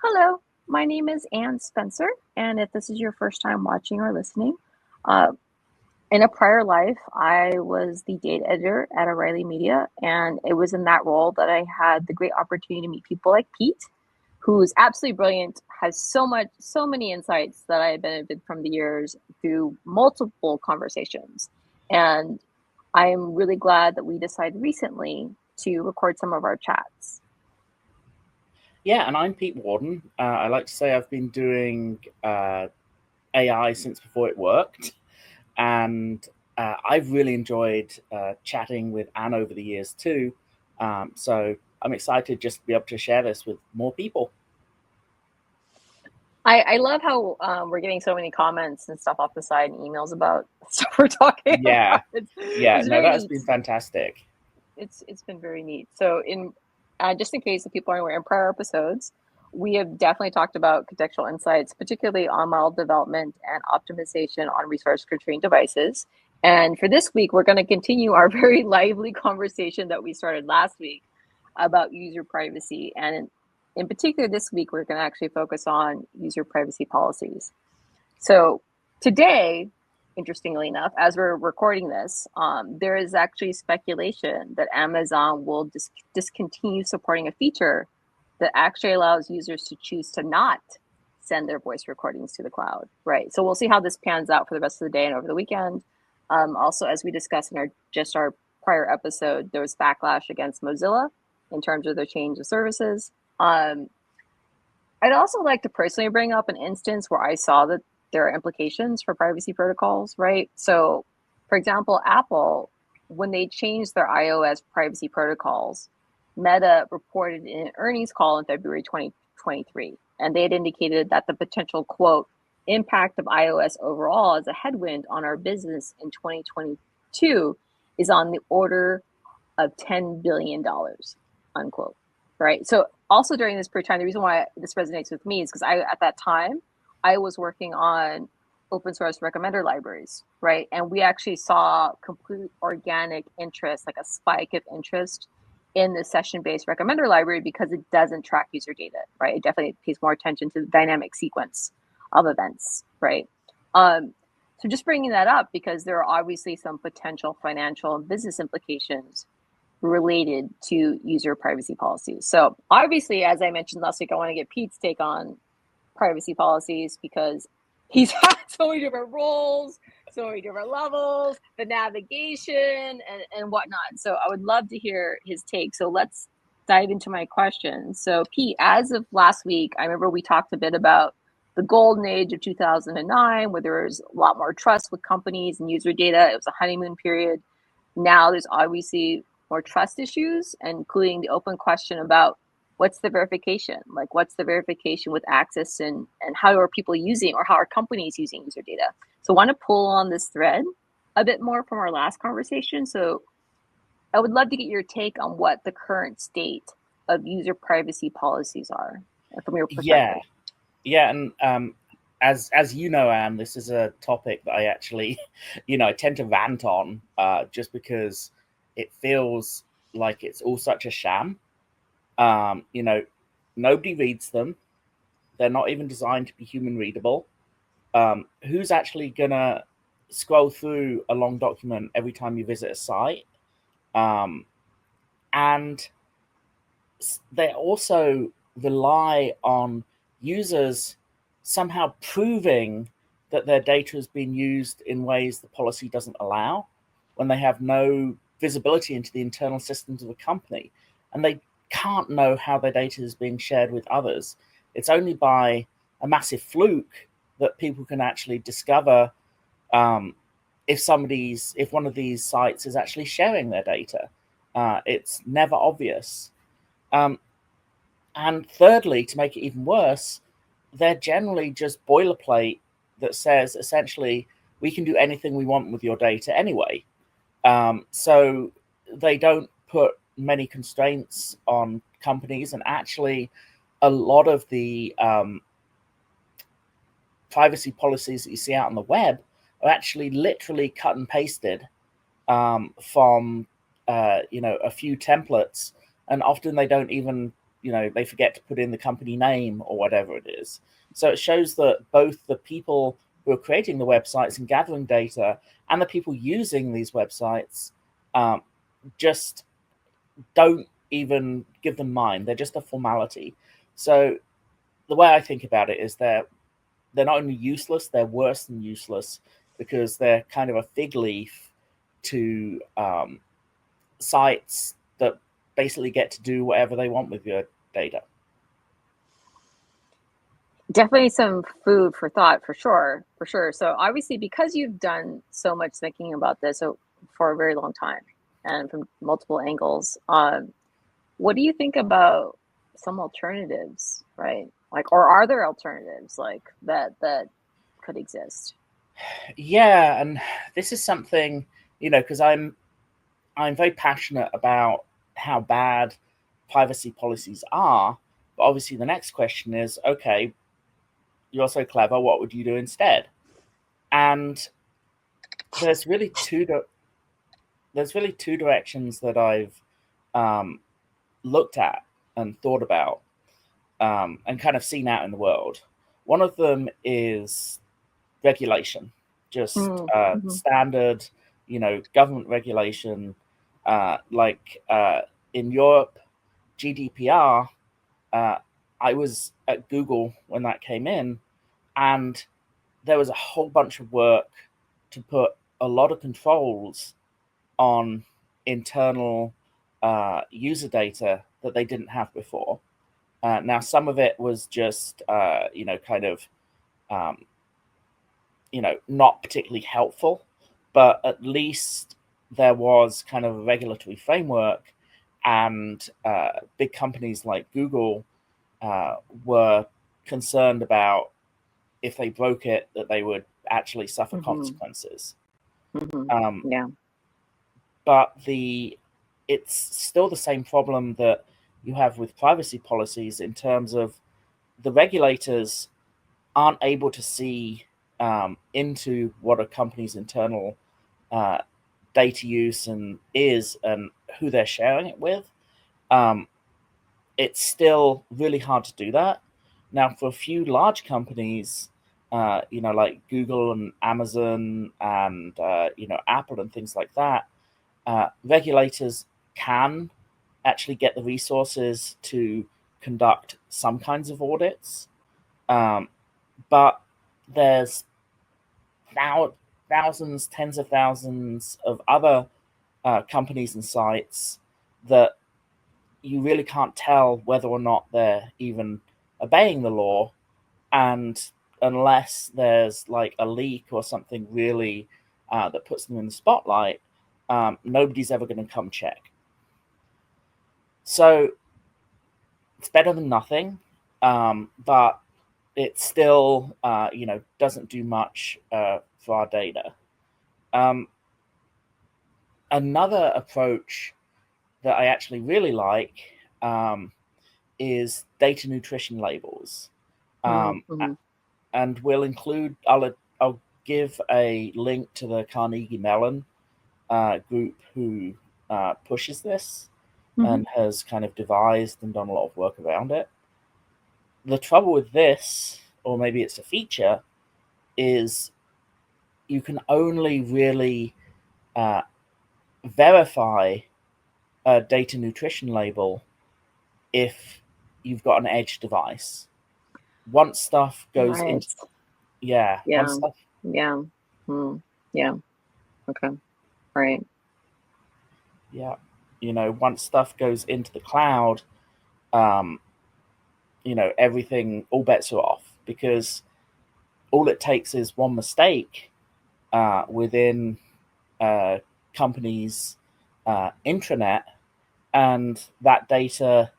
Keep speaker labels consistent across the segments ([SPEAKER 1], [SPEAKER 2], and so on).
[SPEAKER 1] Hello, my name is Ann Spencer, and if this is your first time watching or listening, uh, in a prior life, I was the data editor at O'Reilly Media, and it was in that role that I had the great opportunity to meet people like Pete, who's absolutely brilliant, has so many insights that I benefited from the years through multiple conversations. And I'm really glad that we decided recently to record some of our chats.
[SPEAKER 2] Yeah, and I'm Pete Warden. I like to say I've been doing AI since before it worked, and I've really enjoyed chatting with Anne over the years too. So I'm excited just to be able to share this with more people.
[SPEAKER 1] I love how we're getting so many comments and stuff off the side and emails about stuff we're talking
[SPEAKER 2] Yeah,
[SPEAKER 1] about.
[SPEAKER 2] yeah,
[SPEAKER 1] It's
[SPEAKER 2] no,
[SPEAKER 1] very
[SPEAKER 2] that has
[SPEAKER 1] neat.
[SPEAKER 2] been fantastic.
[SPEAKER 1] It's been very neat. So in just in case the people aren't aware, in prior episodes, we have definitely talked about contextual insights, particularly on model development and optimization on resource constrained devices. And for this week, we're going to continue our very lively conversation that we started last week about user privacy. And in particular, this week, we're going to actually focus on user privacy policies. So today, interestingly enough, as we're recording this, there is actually speculation that Amazon will discontinue supporting a feature that actually allows users to choose to not send their voice recordings to the cloud, right? So we'll see how this pans out for the rest of the day and over the weekend. Also, as we discussed in our prior episode, there was backlash against Mozilla in terms of their change of services. I'd also like to personally bring up an instance where I saw that there are implications for privacy protocols, right? So, for example, Apple, when they changed their iOS privacy protocols, Meta reported in an earnings call in February 2023, and they had indicated that the potential, quote, impact of iOS overall as a headwind on our business in 2022 is on the order of $10 billion, unquote. Right. So also during this period of time, the reason why this resonates with me is because at that time, I was working on open source recommender libraries, right? And we actually saw complete organic interest, like a spike of interest in the session-based recommender library because it doesn't track user data, right? It definitely pays more attention to the dynamic sequence of events, right? So just bringing that up because there are obviously some potential financial and business implications related to user privacy policies. So obviously, as I mentioned last week, I want to get Pete's take on privacy policies because he's had so many different roles, so many different levels, the navigation and whatnot. So I would love to hear his take. So let's dive into my questions. So Pete, as of last week, I remember we talked a bit about the golden age of 2009, where there was a lot more trust with companies and user data. It was a honeymoon period. Now there's obviously more trust issues, including the open question about what's the verification? Like, what's the verification with access and how are people using or how are companies using user data? So I want to pull on this thread a bit more from our last conversation. So I would love to get your take on what the current state of user privacy policies are from your
[SPEAKER 2] Yeah,
[SPEAKER 1] perspective.
[SPEAKER 2] yeah, and as you know, Anne, this is a topic that I actually, I tend to rant on, just because it feels like it's all such a sham. Um, you know, Nobody reads them. They're not even designed to be human readable. Who's actually gonna scroll through a long document every time you visit a site? Um, and they also rely on users somehow proving that their data has been used in ways the policy doesn't allow when they have no visibility into the internal systems of a company. And they can't know how their data is being shared with others. It's only by a massive fluke that people can actually discover um, if one of these sites is actually sharing their data. It's never obvious. Um, and thirdly, to make it even worse, they're generally just boilerplate that says essentially we can do anything we want with your data anyway. So they don't put many constraints on companies, and actually, a lot of the privacy policies that you see out on the web are actually literally cut and pasted from a few templates, and often they don't even they forget to put in the company name or whatever it is. So it shows that both the people who are creating the websites and gathering data and the people using these websites just don't even give them mind. They're just a formality. So the way I think about it is they're not only useless, they're worse than useless, because they're kind of a fig leaf to sites that basically get to do whatever they want with your data.
[SPEAKER 1] Definitely some food for thought, for sure, for sure. So obviously, because you've done so much thinking about this for a very long time and from multiple angles, what do you think about some alternatives, right? Like, or are there alternatives like that could exist?
[SPEAKER 2] Yeah, and this is something, because I'm very passionate about how bad privacy policies are. But obviously, the next question is, okay, you're so clever, what would you do instead? And there's really two directions that I've looked at and thought about, and kind of seen out in the world. One of them is regulation, just
[SPEAKER 1] Mm-hmm.
[SPEAKER 2] standard, government regulation, like in Europe, GDPR. I was at Google when that came in, and there was a whole bunch of work to put a lot of controls on internal user data that they didn't have before. Now, some of it was just, kind of, um, not particularly helpful, but at least there was kind of a regulatory framework, and big companies like Google were concerned about if they broke it, that they would actually suffer
[SPEAKER 1] Mm-hmm.
[SPEAKER 2] consequences.
[SPEAKER 1] Mm-hmm.
[SPEAKER 2] Um,
[SPEAKER 1] Yeah.
[SPEAKER 2] but it's still the same problem that you have with privacy policies, in terms of the regulators aren't able to see into what a company's internal uh, data use and who they're sharing it with. Um, it's still really hard to do that. Now, for a few large companies, like Google and Amazon and Apple and things like that, regulators can actually get the resources to conduct some kinds of audits, um, but there's thousands, tens of thousands of other companies and sites that you really can't tell whether or not they're even obeying the law, and unless there's like a leak or something really that puts them in the spotlight, nobody's ever going to come check. So it's better than nothing, but it still, doesn't do much for our data. Um, Another approach that I actually really like um, is data nutrition labels, um,
[SPEAKER 1] Mm-hmm.
[SPEAKER 2] and we'll include. I'll give a link to the Carnegie Mellon group who pushes this
[SPEAKER 1] Mm-hmm.
[SPEAKER 2] and has kind of devised and done a lot of work around it. The trouble with this, or maybe it's a feature, is you can only really uh, verify a data nutrition label if you've got an edge device. Once stuff goes
[SPEAKER 1] Right.
[SPEAKER 2] into, yeah, once
[SPEAKER 1] Yeah.
[SPEAKER 2] stuff,
[SPEAKER 1] Yeah. Mm. Yeah. Okay. Right.
[SPEAKER 2] yeah, once stuff goes into the cloud, um, everything, all bets are off, because all it takes is one mistake within a company's intranet, and that data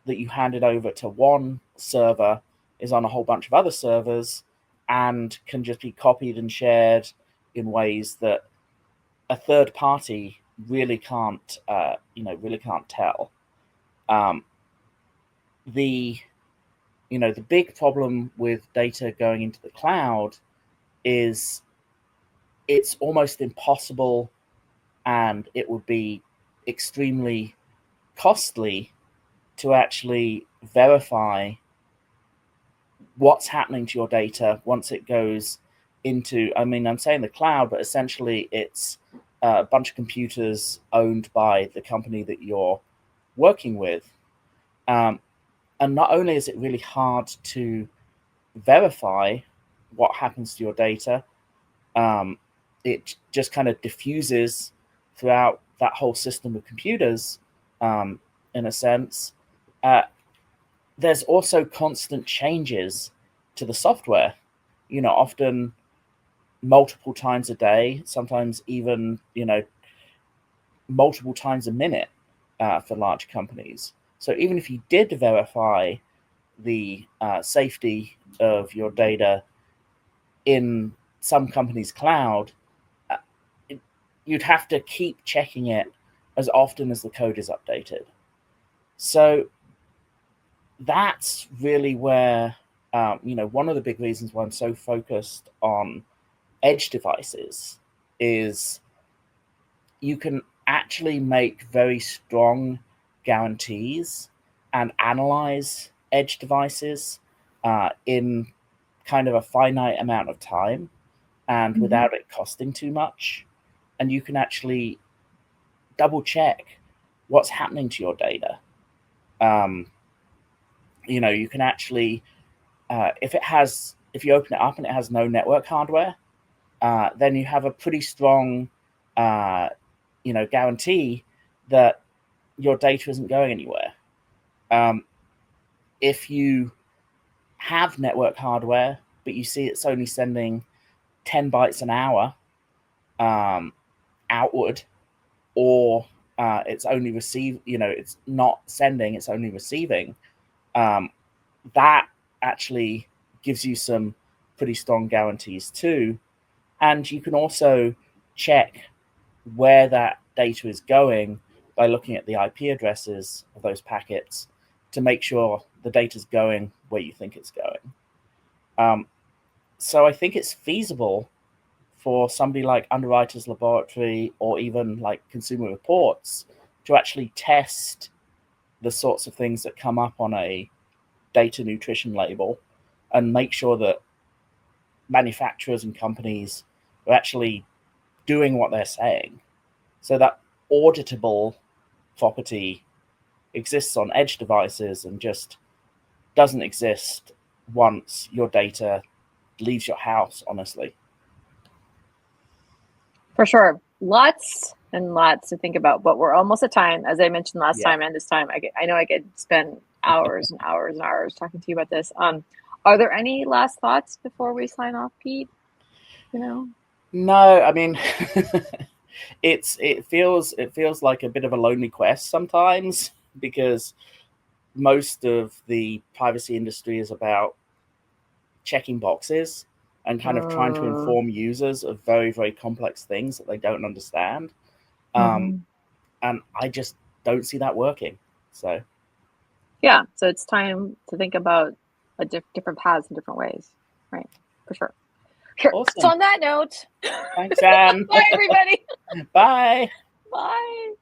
[SPEAKER 2] that you handed over to one server is on a whole bunch of other servers and can just be copied and shared in ways that a third party really can't tell. Um, the the big problem with data going into the cloud is it's almost impossible, and it would be extremely costly to actually verify what's happening to your data once it goes into, I mean, I'm saying the cloud, but essentially it's a bunch of computers owned by the company that you're working with. And not only is it really hard to verify what happens to your data, it just kind of diffuses throughout that whole system of computers, in a sense. There's also constant changes to the software, often multiple times a day, sometimes even, multiple times a minute for large companies. So even if you did verify the safety of your data in some company's cloud, you'd have to keep checking it as often as the code is updated. So that's really where, one of the big reasons why I'm so focused on edge devices is you can actually make very strong guarantees and analyze edge devices in kind of a finite amount of time and without it costing too much. And you can actually double check what's happening to your data. You can actually, if you open it up and it has no network hardware, then you have a pretty strong, guarantee that your data isn't going anywhere. If you have network hardware, but you see it's only sending 10 bytes an hour outward, or it's only it's not sending, it's only receiving, that actually gives you some pretty strong guarantees too. And you can also check where that data is going by looking at the IP addresses of those packets to make sure the data is going where you think it's going. So I think it's feasible for somebody like Underwriters Laboratory or even like Consumer Reports to actually test the sorts of things that come up on a data nutrition label and make sure that manufacturers and companies are actually doing what they're saying. So that auditable property exists on edge devices and just doesn't exist once your data leaves your house, honestly.
[SPEAKER 1] For sure. Lots and lots to think about, but we're almost at time. As I mentioned last time and this time, I know I could spend hours and hours and hours talking to you about this. Are there any last thoughts before we sign off, Pete?
[SPEAKER 2] No, I mean, it feels like a bit of a lonely quest sometimes, because most of the privacy industry is about checking boxes and kind of trying to inform users of very, very complex things that they don't understand. And I just don't see that working. So
[SPEAKER 1] yeah, so it's time to think about different paths in different ways, right? For sure. Awesome. So on that note,
[SPEAKER 2] thanks, Anne.
[SPEAKER 1] Bye, everybody.
[SPEAKER 2] Bye.
[SPEAKER 1] Bye.